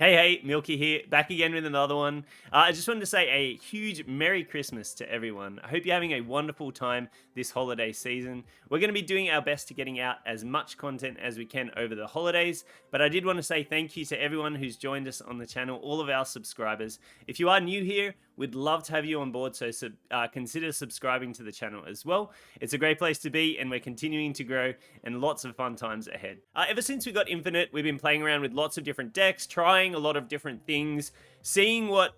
Hey, Milky here, back again with another one. I just wanted to say a huge Merry Christmas to everyone. I hope you're having a wonderful time this holiday season. We're going to be doing our best to getting out as much content as we can over the holidays, but I did want to say thank you to everyone who's joined us on the channel, all of our subscribers. If you are new here, we'd love to have you on board, so consider subscribing to the channel as well. It's a great place to be, and we're continuing to grow, and lots of fun times ahead. Ever since we got Infinite, we've been playing around with lots of different decks, trying a lot of different things, seeing what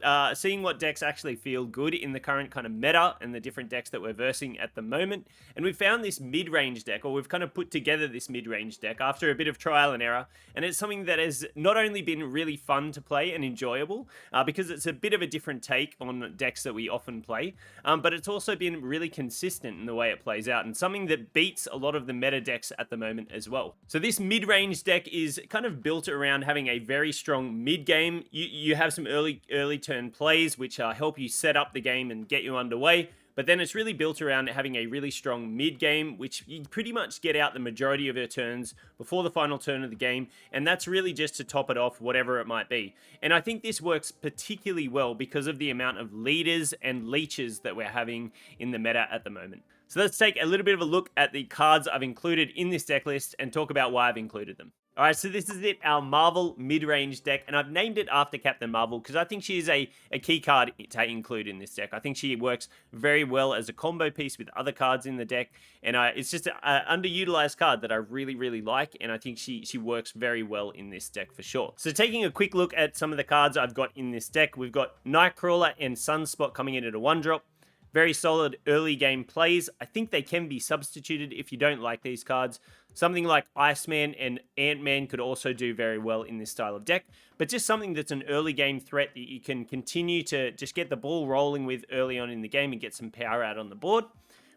decks actually feel good in the current kind of meta and the different decks that we're versing at the moment. And we found this mid-range deck, or we've kind of put together this mid-range deck after a bit of trial and error, and it's something that has not only been really fun to play and enjoyable, because it's a bit of a different take on decks that we often play, but it's also been really consistent in the way it plays out, and something that beats a lot of the meta decks at the moment as well. So this mid-range deck is kind of built around having a very strong mid-game. You have some early turn plays which help you set up the game and get you underway, but then it's really built around having a really strong mid-game, which you pretty much get out the majority of your turns before the final turn of the game, and that's really just to top it off, whatever it might be. And I think this works particularly well because of the amount of leaders and leeches that we're having in the meta at the moment. So let's take a little bit of a look at the cards I've included in this deck list and talk about why I've included them. Alright, so this is it, our Marvel mid-range deck, and I've named it after Captain Marvel because I think she is a key card to include in this deck. I think she works very well as a combo piece with other cards in the deck, and it's just an underutilized card that I really like, and I think she works very well in this deck for sure. So taking a quick look at some of the cards I've got in this deck, we've got Nightcrawler and Sunspot coming in at a 1-drop. Very solid early game plays. I think they can be substituted if you don't like these cards. Something like Iceman and Ant-Man could also do very well in this style of deck, but just something that's an early game threat that you can continue to just get the ball rolling with early on in the game and get some power out on the board.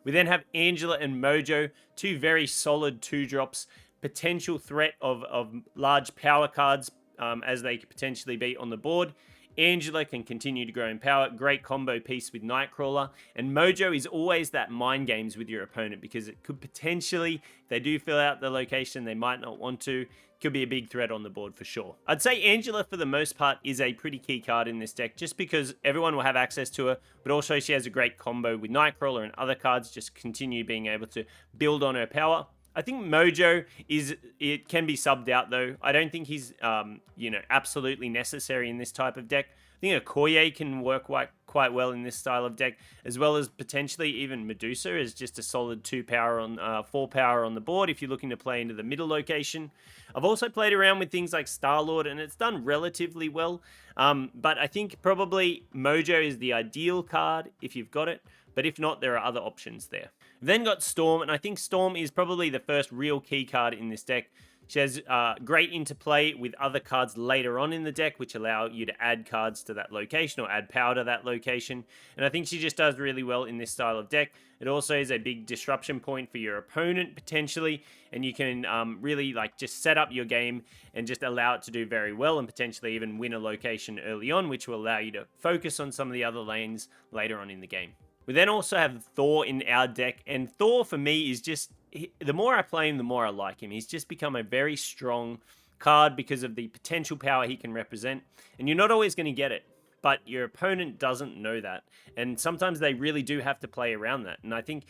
We then have Angela and Mojo, two very solid 2-drops, potential threat of large power cards as they could potentially be on the board. Angela can continue to grow in power, great combo piece with Nightcrawler, and Mojo is always that mind games with your opponent because it could potentially, if they do fill out the location they might not want to, could be a big threat on the board for sure. I'd say Angela for the most part is a pretty key card in this deck just because everyone will have access to her, but also she has a great combo with Nightcrawler and other cards, just continue being able to build on her power. I think Mojo it can be subbed out though. I don't think he's absolutely necessary in this type of deck. I think Okoye can work quite well in this style of deck, as well as potentially even Medusa as just a solid 4 power on the board if you're looking to play into the middle location. I've also played around with things like Star-Lord and it's done relatively well, but I think probably Mojo is the ideal card if you've got it, but if not, there are other options there. Then got Storm, and I think Storm is probably the first real key card in this deck. She has great interplay with other cards later on in the deck, which allow you to add cards to that location or add power to that location. And I think she just does really well in this style of deck. It also is a big disruption point for your opponent, potentially. And you can really just set up your game and just allow it to do very well and potentially even win a location early on, which will allow you to focus on some of the other lanes later on in the game. We then also have Thor in our deck, and Thor for me is just, the more I play him, the more I like him. He's just become a very strong card because of the potential power he can represent, and you're not always going to get it, but your opponent doesn't know that, and sometimes they really do have to play around that, and I think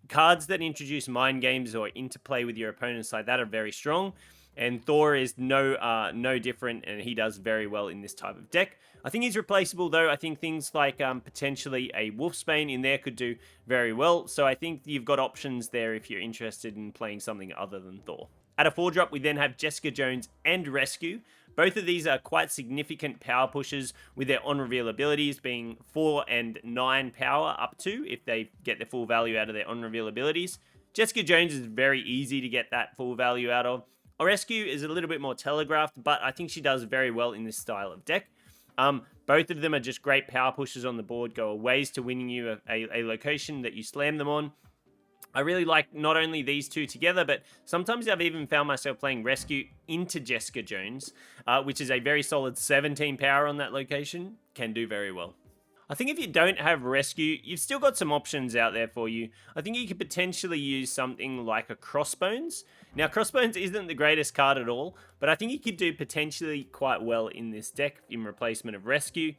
cards that introduce mind games or interplay with your opponents like that are very strong, and Thor is no different, and he does very well in this type of deck. I think he's replaceable though. I think things like potentially a Wolfsbane in there could do very well. So I think you've got options there if you're interested in playing something other than Thor. At a 4-drop, we then have Jessica Jones and Rescue. Both of these are quite significant power pushes with their on-reveal abilities being 4 and 9 power up to if they get the full value out of their on-reveal abilities. Jessica Jones is very easy to get that full value out of. Rescue is a little bit more telegraphed, but I think she does very well in this style of deck. Both of them are just great power pushes on the board, go a ways to winning you a location that you slam them on. I really like not only these two together, but sometimes I've even found myself playing Rescue into Jessica Jones, which is a very solid 17 power on that location, can do very well. I think if you don't have rescue, you've still got some options out there for you. I think you could potentially use something like a Crossbones. Now, Crossbones isn't the greatest card at all, but I think you could do potentially quite well in this deck in replacement of rescue.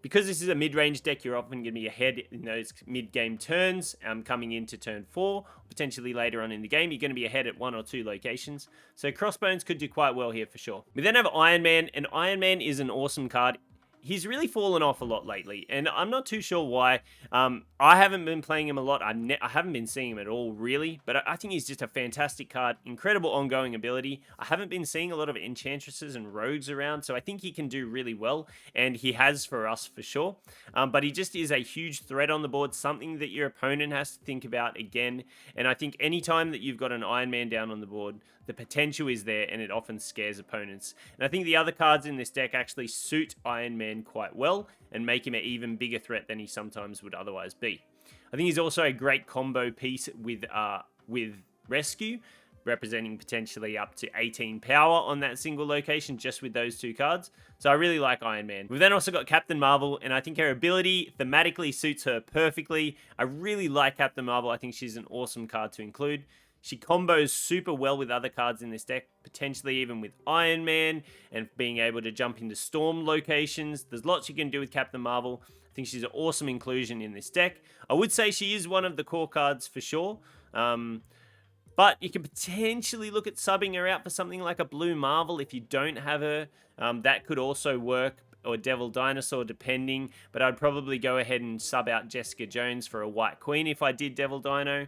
Because this is a mid-range deck, you're often going to be ahead in those mid-game turns, coming into turn 4, potentially later on in the game. You're going to be ahead at 1 or 2 locations. So Crossbones could do quite well here for sure. We then have Iron Man, and Iron Man is an awesome card. He's really fallen off a lot lately, and I'm not too sure why. I haven't been playing him a lot. I haven't been seeing him at all, really, but I think he's just a fantastic card. Incredible ongoing ability. I haven't been seeing a lot of Enchantresses and Rogues around, so I think he can do really well, and he has for us for sure. But he just is a huge threat on the board, something that your opponent has to think about again, and I think anytime that you've got an Iron Man down on the board, the potential is there, and it often scares opponents. And I think the other cards in this deck actually suit Iron Man quite well and make him an even bigger threat than he sometimes would otherwise be. I think he's also a great combo piece with Rescue, representing potentially up to 18 power on that single location just with those 2 cards. So I really like Iron Man. We've then also got Captain Marvel, and I think her ability thematically suits her perfectly. I really like Captain Marvel. I think she's an awesome card to include. She combos super well with other cards in this deck, potentially even with Iron Man and being able to jump into Storm locations. There's lots you can do with Captain Marvel. I think she's an awesome inclusion in this deck. I would say she is one of the core cards for sure. But you can potentially look at subbing her out for something like a Blue Marvel if you don't have her. That could also work, or Devil Dinosaur, depending. But I'd probably go ahead and sub out Jessica Jones for a White Queen if I did Devil Dino.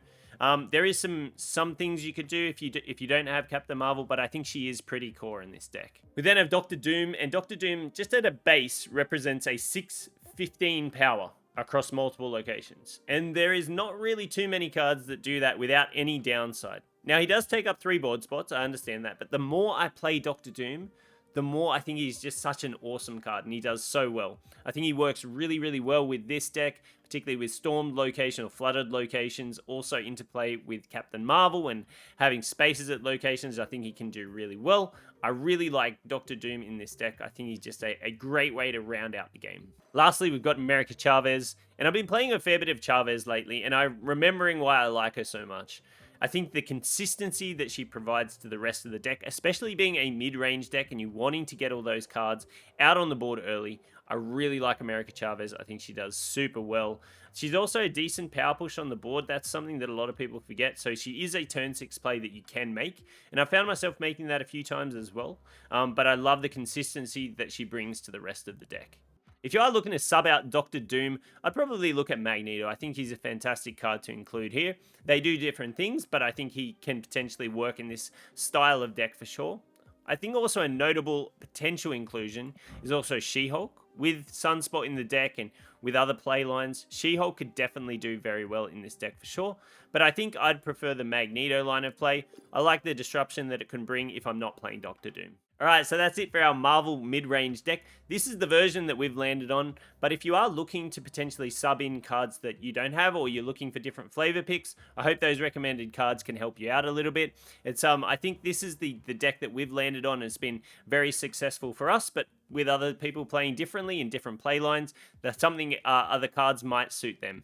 There is some things you could do if you don't have Captain Marvel, but I think she is pretty core in this deck. We then have Doctor Doom, and Doctor Doom, just at a base, represents a 6/15 power across multiple locations. And there is not really too many cards that do that without any downside. Now, he does take up 3 board spots, I understand that, but the more I play Doctor Doom, the more I think he's just such an awesome card, and he does so well. I think he works really, really well with this deck, particularly with stormed location or flooded locations, also interplay with Captain Marvel and having spaces at locations. I think he can do really well. I really like Doctor Doom in this deck. I think he's just a great way to round out the game. Lastly, we've got America Chavez, and I've been playing a fair bit of Chavez lately, and I'm remembering why I like her so much. I think the consistency that she provides to the rest of the deck, especially being a mid-range deck and you wanting to get all those cards out on the board early, I really like America Chavez. I think she does super well. She's also a decent power push on the board. That's something that a lot of people forget. So she is a turn 6 play that you can make. And I found myself making that a few times as well. But I love the consistency that she brings to the rest of the deck. If you are looking to sub out Doctor Doom, I'd probably look at Magneto. I think he's a fantastic card to include here. They do different things, but I think he can potentially work in this style of deck for sure. I think also a notable potential inclusion is also She-Hulk. With Sunspot in the deck and with other play lines, She-Hulk could definitely do very well in this deck for sure. But I think I'd prefer the Magneto line of play. I like the disruption that it can bring if I'm not playing Doctor Doom. Alright, so that's it for our Marvel mid-range deck. This is the version that we've landed on, but if you are looking to potentially sub in cards that you don't have, or you're looking for different flavor picks, I hope those recommended cards can help you out a little bit. It's I think this is the deck that we've landed on. It's been very successful for us, but with other people playing differently in different play lines, that's something other cards might suit them.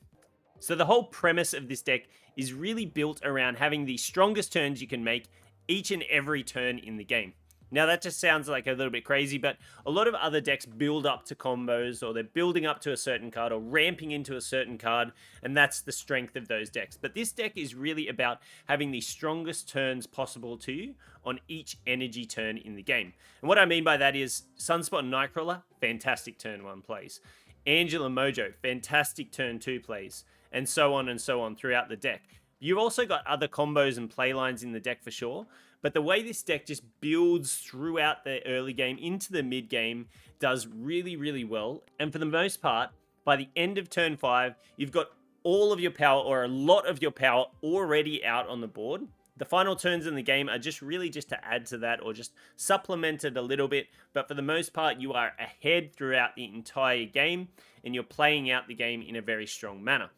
So the whole premise of this deck is really built around having the strongest turns you can make each and every turn in the game. Now, that just sounds like a little bit crazy, but a lot of other decks build up to combos, or they're building up to a certain card, or ramping into a certain card, and that's the strength of those decks. But this deck is really about having the strongest turns possible to you on each energy turn in the game. And what I mean by that is Sunspot and Nightcrawler, fantastic turn 1 plays. Angela Mojo, fantastic turn 2 plays, and so on throughout the deck. You've also got other combos and playlines in the deck for sure, but the way this deck just builds throughout the early game into the mid game does really, really well. And for the most part, by the end of turn 5, you've got all of your power, or a lot of your power, already out on the board. The final turns in the game are just to add to that, or just supplement it a little bit. But for the most part, you are ahead throughout the entire game, and you're playing out the game in a very strong manner.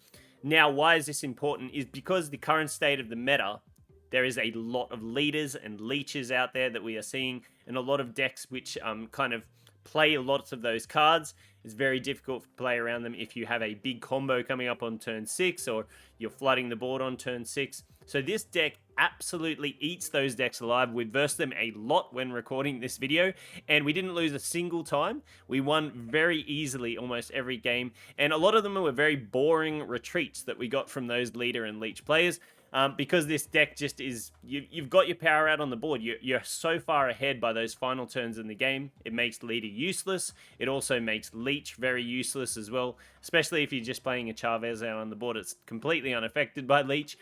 Now, why is this important? Is because the current state of the meta, there is a lot of leaders and leeches out there that we are seeing, and a lot of decks which kind of play lots of those cards. It's very difficult to play around them if you have a big combo coming up on turn 6 or you're flooding the board on turn 6. So this deck absolutely eats those decks alive. We've versed them a lot when recording this video, and we didn't lose a single time. We won very easily almost every game, and a lot of them were very boring retreats that we got from those leader and leech players. Because this deck just is, you've got your power out on the board. You're so far ahead by those final turns in the game. It makes leader useless. It also makes leech very useless as well, especially if you're just playing a Chavez out on the board. It's completely unaffected by leech.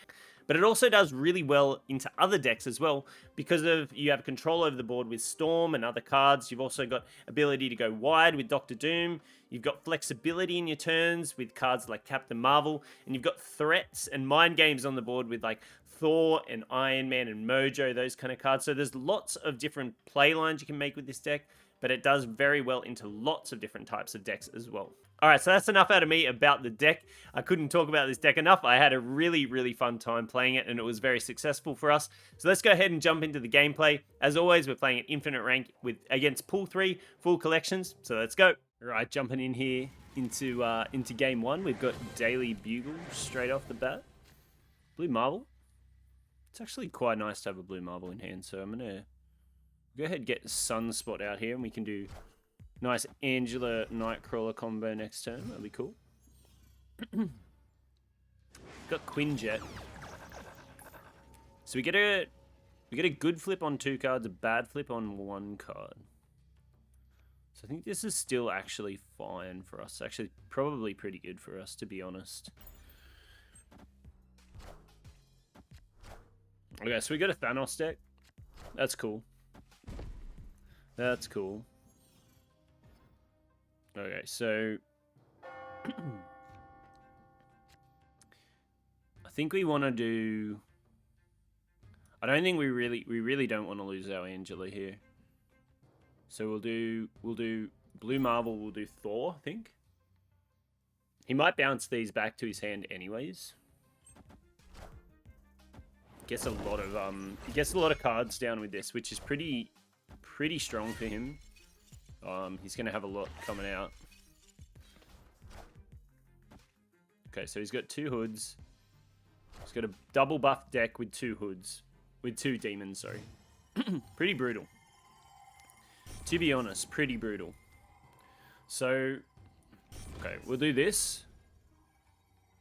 But it also does really well into other decks as well, because of you have control over the board with Storm and other cards. You've also got ability to go wide with Doctor Doom. You've got flexibility in your turns with cards like Captain Marvel, and you've got threats and mind games on the board with like Thor and Iron Man and Mojo, those kind of cards. So there's lots of different play lines you can make with this deck, but it does very well into lots of different types of decks as well. All right, so that's enough out of me about the deck. I couldn't talk about this deck enough. I had a really, really fun time playing it, and it was very successful for us. So let's go ahead and jump into the gameplay. As always, we're playing at infinite rank against Pool 3 full collections. So let's go. All right, jumping in here into game 1. We've got Daily Bugle straight off the bat. Blue Marvel. It's actually quite nice to have a Blue Marvel in hand, so I'm going to go ahead and get Sunspot out here, and we can do nice Angela Nightcrawler combo next turn. That'll be cool. Got Quinjet. So we get a good flip on 2 cards, a bad flip on 1 card. So I think this is still actually fine for us. Actually, probably pretty good for us, to be honest. Okay, so we got a Thanos deck. That's cool. That's cool. Okay, so I think we want to do. I don't think we really don't want to lose our Angela here. So we'll do Blue Marvel. We'll do Thor. I think he might bounce these back to his hand anyways. Gets a lot of cards down with this, which is pretty strong for him. He's going to have a lot coming out. Okay, so he's got 2 hoods. He's got a double buff deck with 2 hoods. With 2 demons, sorry. Pretty brutal. To be honest, pretty brutal. So, okay, we'll do this.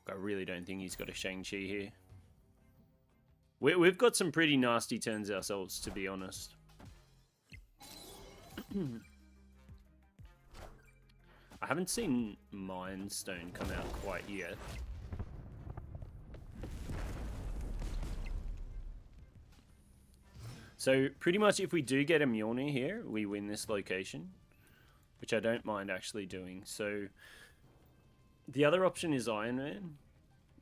I really don't think he's got a Shang-Chi here. We've got some pretty nasty turns ourselves, to be honest. I haven't seen Mind Stone come out quite yet. So pretty much if we do get a Mjolnir here, we win this location, which I don't mind actually doing. So the other option is Iron Man.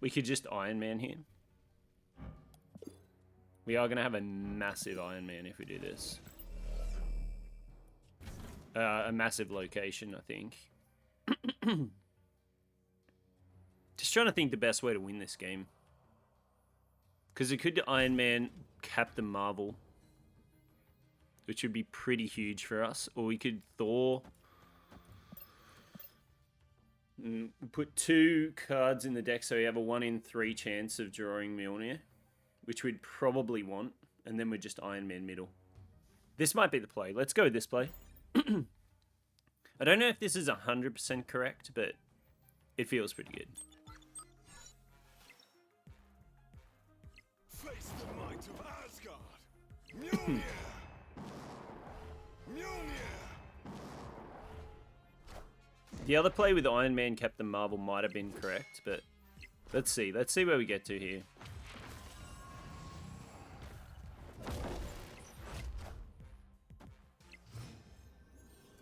We could just Iron Man here. We are going to have a massive Iron Man if we do this. A massive location, I think. Just trying to think the best way to win this game. Because it could Iron Man Captain Marvel, which would be pretty huge for us. Or we could Thor. Put 2 cards in the deck so we have a 1 in 3 chance of drawing Mjolnir, which we'd probably want. And then we'd just Iron Man middle. This might be the play. Let's go with this play. I don't know if this is 100% correct, but it feels pretty good. Face the might of Asgard. Mjolnir. Mjolnir. The other play with Iron Man Captain Marvel might have been correct, but let's see. Let's see where we get to here.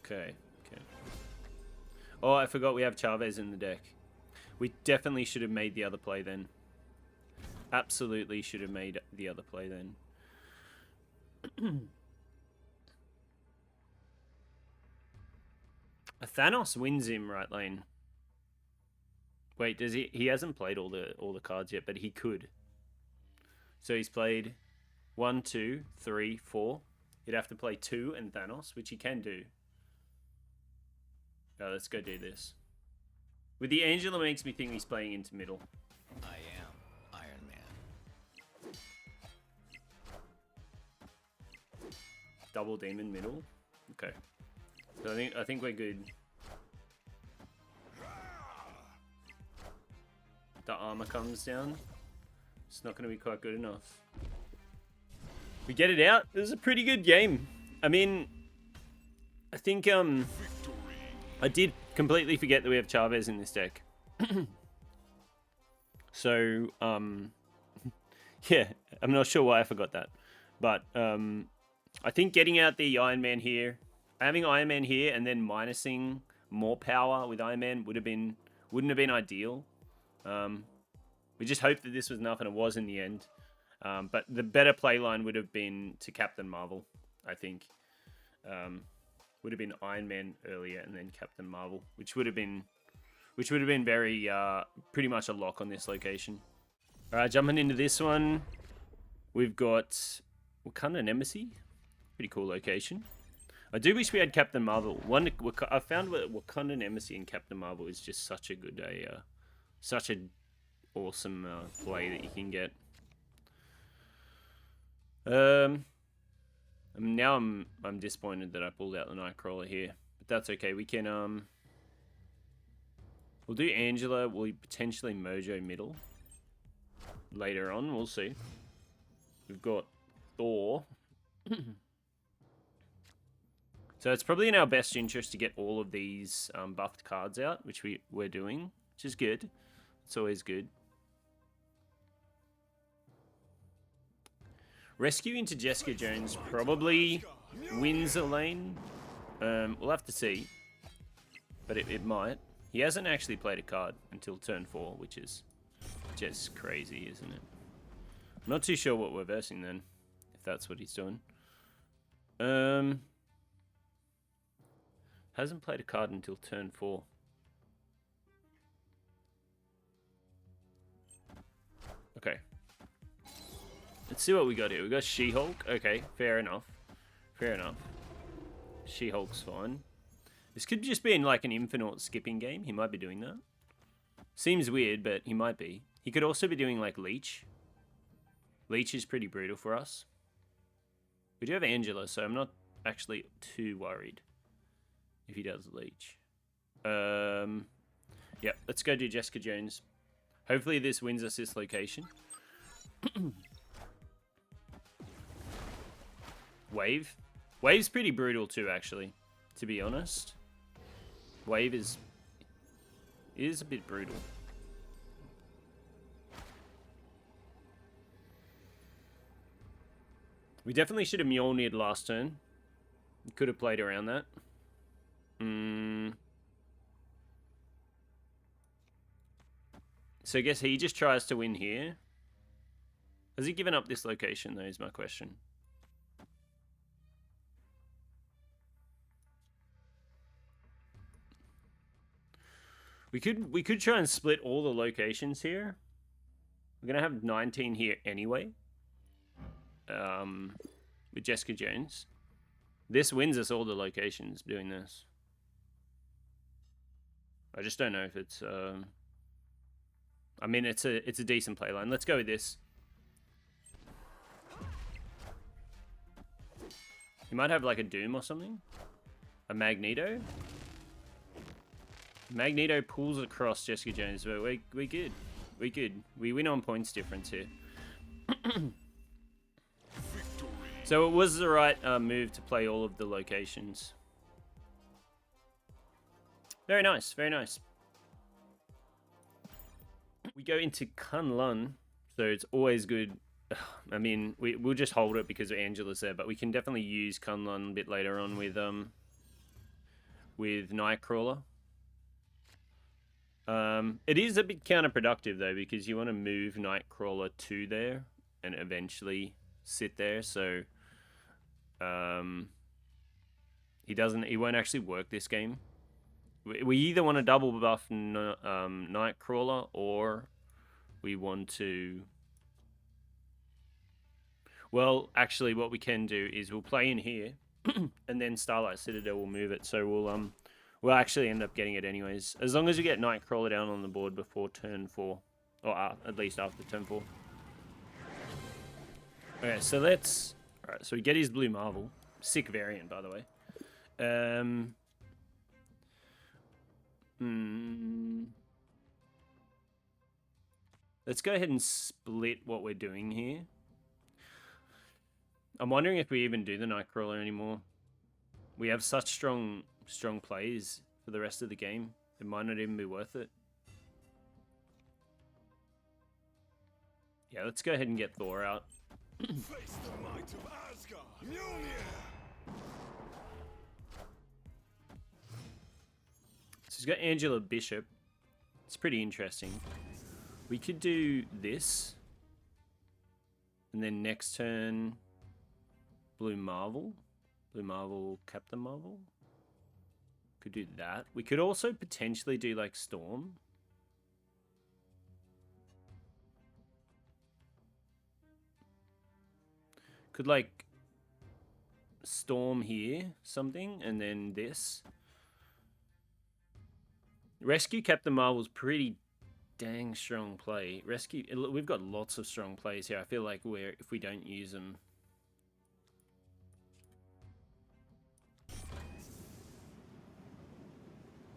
Okay. Oh, I forgot we have Chavez in the deck. We definitely should have made the other play then. Absolutely should have made the other play then. A Thanos wins him right lane. Wait, does he? He hasn't played all the cards yet, but he could. So he's played 1, 2, 3, 4. He'd have to play 2 and Thanos, which he can do. Let's go do this. With the Angela makes me think he's playing into middle. I am Iron Man. Double demon middle. Okay. So I think we're good. The armor comes down. It's not going to be quite good enough. We get it out. It was a pretty good game. I mean, I think I did completely forget that we have Chavez in this deck. So yeah, I'm not sure why I forgot that, but I think getting out the Iron Man here, having Iron Man here, and then minusing more power with Iron Man wouldn't have been ideal. We just hoped that this was enough, and it was in the end. But the better play line would have been to Captain Marvel, I think. Would have been Iron Man earlier and then Captain Marvel, which would have been very pretty much a lock on this location. All right, jumping into this one, we've got Wakanda Embassy. Pretty cool location. I do wish we had Captain Marvel. I found that Wakanda Embassy and Captain Marvel is just such a good such an awesome play that you can get. Now I'm disappointed that I pulled out the Nightcrawler here, but that's okay. We can we'll do Angela. We'll potentially Mojo middle later on. We'll see. We've got Thor. So it's probably in our best interest to get all of these buffed cards out, which we're doing, which is good. It's always good. Rescue into Jessica Jones probably wins a lane. We'll have to see. But it might. He hasn't actually played a card until turn 4, which is just crazy, isn't it? I'm not too sure what we're versing then, if that's what he's doing. Hasn't played a card until turn 4. Okay. Let's see what we got here. We got She-Hulk. Okay, fair enough. Fair enough. She-Hulk's fine. This could just be in like an Infinite skipping game. He might be doing that. Seems weird, but he might be. He could also be doing like Leech. Leech is pretty brutal for us. We do have Angela, so I'm not actually too worried if he does Leech. Yeah, let's go do Jessica Jones. Hopefully this wins us this location. Wave. Wave's pretty brutal too, actually, to be honest. Wave is a bit brutal. We definitely should have Mjolnired last turn. We could have played around that. So I guess he just tries to win here. Has he given up this location, though, is my question. We could try and split all the locations here. We're gonna have 19 here anyway. With Jessica Jones. This wins us all the locations doing this. I just don't know if it's I mean it's a decent play line. Let's go with this. You might have like a Doom or something. A Magneto. Magneto pulls across Jessica Jones, but we're good. We're good. We win on points difference here. So it was the right move to play all of the locations. Very nice, very nice. We go into Kunlun, so it's always good. I mean, we'll just hold it because Angela's there, but we can definitely use Kunlun a bit later on with Nightcrawler. It is a bit counterproductive though, because you want to move Nightcrawler to there and eventually sit there, so he won't actually work this game. We either want to double buff Nightcrawler, or we want to... Well, actually what we can do is we'll play in here and then Starlight Citadel will move it, so we'll We'll actually end up getting it anyways. As long as we get Nightcrawler down on the board before turn 4. Or at least after turn 4. Okay, so let's... Alright, so we get his Blue Marvel. Sick variant, by the way. Let's go ahead and split what we're doing here. I'm wondering if we even do the Nightcrawler anymore. We have such strong plays for the rest of the game. It might not even be worth it. Yeah, let's go ahead and get Thor out. Face the might of Asgard. Mjolnir. So he's got Angela Bishop. It's pretty interesting. We could do this. And then next turn, Blue Marvel. Blue Marvel, Captain Marvel. Could do that. We could also potentially do like Storm. Could like Storm here, something, and then this. Rescue Captain Marvel's pretty dang strong play. Rescue, we've got lots of strong plays here. I feel like if we don't use them.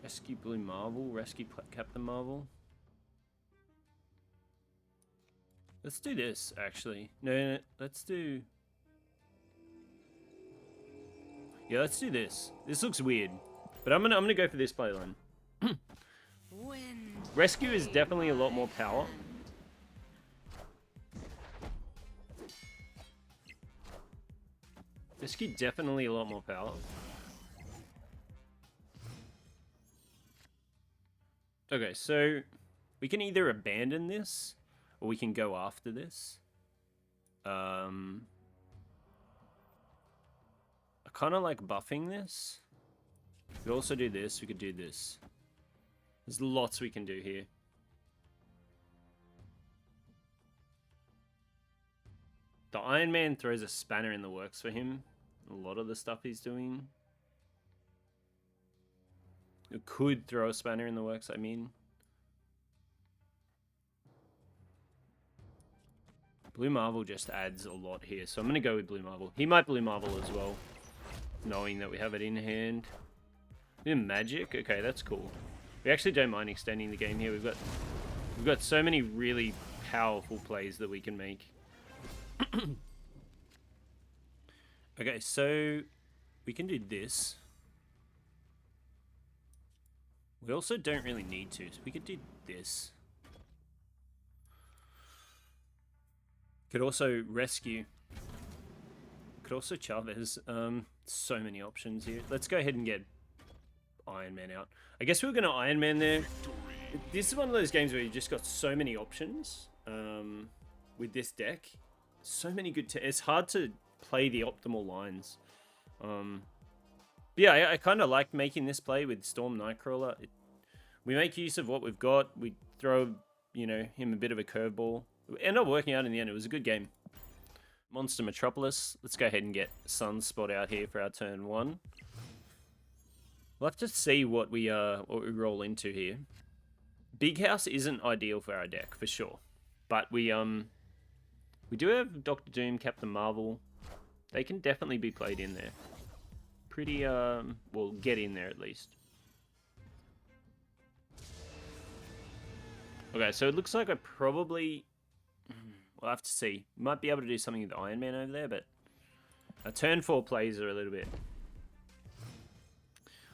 Rescue Blue Marvel, Rescue Captain Marvel. Let's do this, actually. No, let's do... Yeah, let's do this. This looks weird, but I'm gonna go for this playline. Rescue is definitely a lot more power. Rescue definitely a lot more power. Okay, so we can either abandon this or we can go after this. I kind of like buffing this. We could also do this. We could do this. There's lots we can do here. The Iron Man throws a spanner in the works for him. A lot of the stuff he's doing. It could throw a spanner in the works, I mean. Blue Marvel just adds a lot here, so I'm going to go with Blue Marvel. He might Blue Marvel as well, knowing that we have it in hand. Magic? Okay, that's cool. We actually don't mind extending the game here. We've got so many really powerful plays that we can make. Okay, so we can do this. We also don't really need to, so we could do this. Could also rescue. Could also Chavez. So many options here. Let's go ahead and get Iron Man out. I guess we were going to Iron Man there. This is one of those games where you just got so many options with this deck. So many good... It's hard to play the optimal lines. Yeah, I kind of like making this play with Storm Nightcrawler. We make use of what we've got. We throw, you know, him a bit of a curveball. It ended up working out in the end. It was a good game. Monster Metropolis. Let's go ahead and get Sunspot out here for our turn 1. We'll have to see what we roll into here. Big House isn't ideal for our deck for sure, but we do have Doctor Doom, Captain Marvel. They can definitely be played in there. Pretty well, get in there at least. Okay, so it looks like I probably... We'll have to see. Might be able to do something with Iron Man over there, but our turn 4 plays are a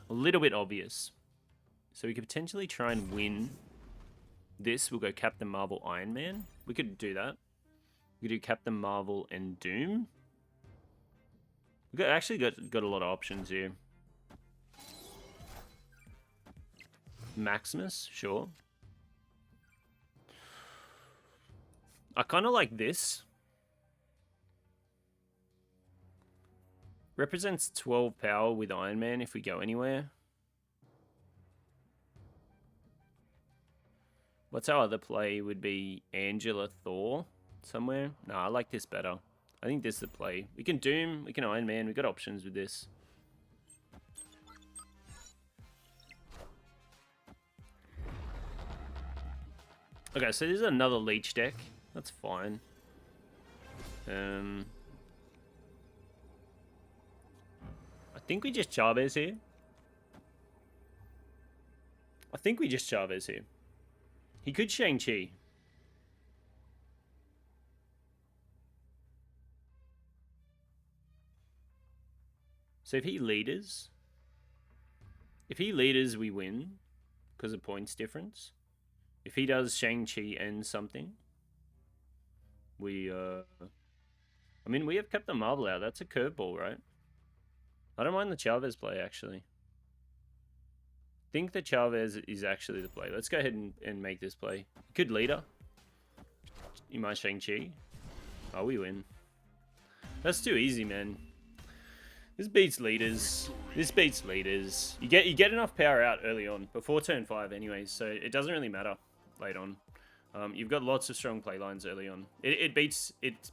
little bit obvious. So we could potentially try and win this. We'll go Captain Marvel, Iron Man. We could do that. We could do Captain Marvel and Doom. We've actually got a lot of options here. Maximus, sure. I kind of like this. Represents 12 power with Iron Man if we go anywhere. What's our other play? Would be Angela Thor somewhere. No, I like this better. I think this is the play. We can Doom, we can Iron Man. We've got options with this. Okay, so this is another Leech deck. That's fine. I think we just Chavez here. He could Shang-Chi. So if he leaders, we win because of points difference. If he does Shang-Chi and something, we I mean, we have kept the Marvel out. That's a curveball, right? I don't mind the Chavez play, actually. I think the Chavez is actually the play. Let's go ahead and make this play. Good leader. You might Shang-Chi. Oh, we win. That's too easy, man. This beats leaders. You get enough power out early on, before turn 5 anyways, so it doesn't really matter late on. You've got lots of strong play lines early on. It beats it.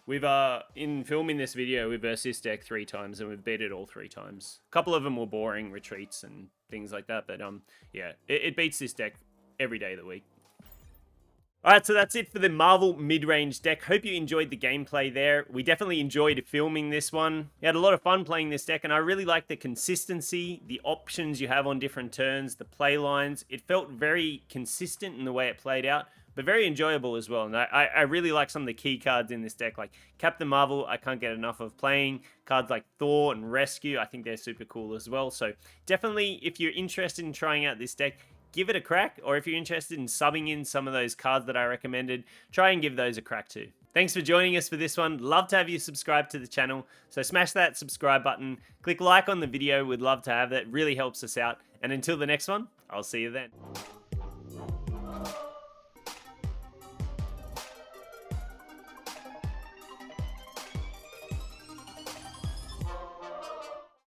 We've in filming this video, we've versed this deck 3 times and we've beat it all 3 times. A couple of them were boring retreats and things like that, but yeah, it beats this deck every day of the week. Alright, so that's it for the Marvel mid-range deck. Hope you enjoyed the gameplay there. We definitely enjoyed filming this one. We had a lot of fun playing this deck, and I really like the consistency, the options you have on different turns, the play lines. It felt very consistent in the way it played out, but very enjoyable as well. And I really like some of the key cards in this deck, like Captain Marvel, I can't get enough of playing. Cards like Thor and Rescue, I think they're super cool as well. So definitely, if you're interested in trying out this deck, give it a crack, or if you're interested in subbing in some of those cards that I recommended, try and give those a crack too. Thanks for joining us for this one. Love to have you subscribe to the channel, so smash that subscribe button, click like on the video, we'd love to have that, really helps us out, and until the next one, I'll see you then.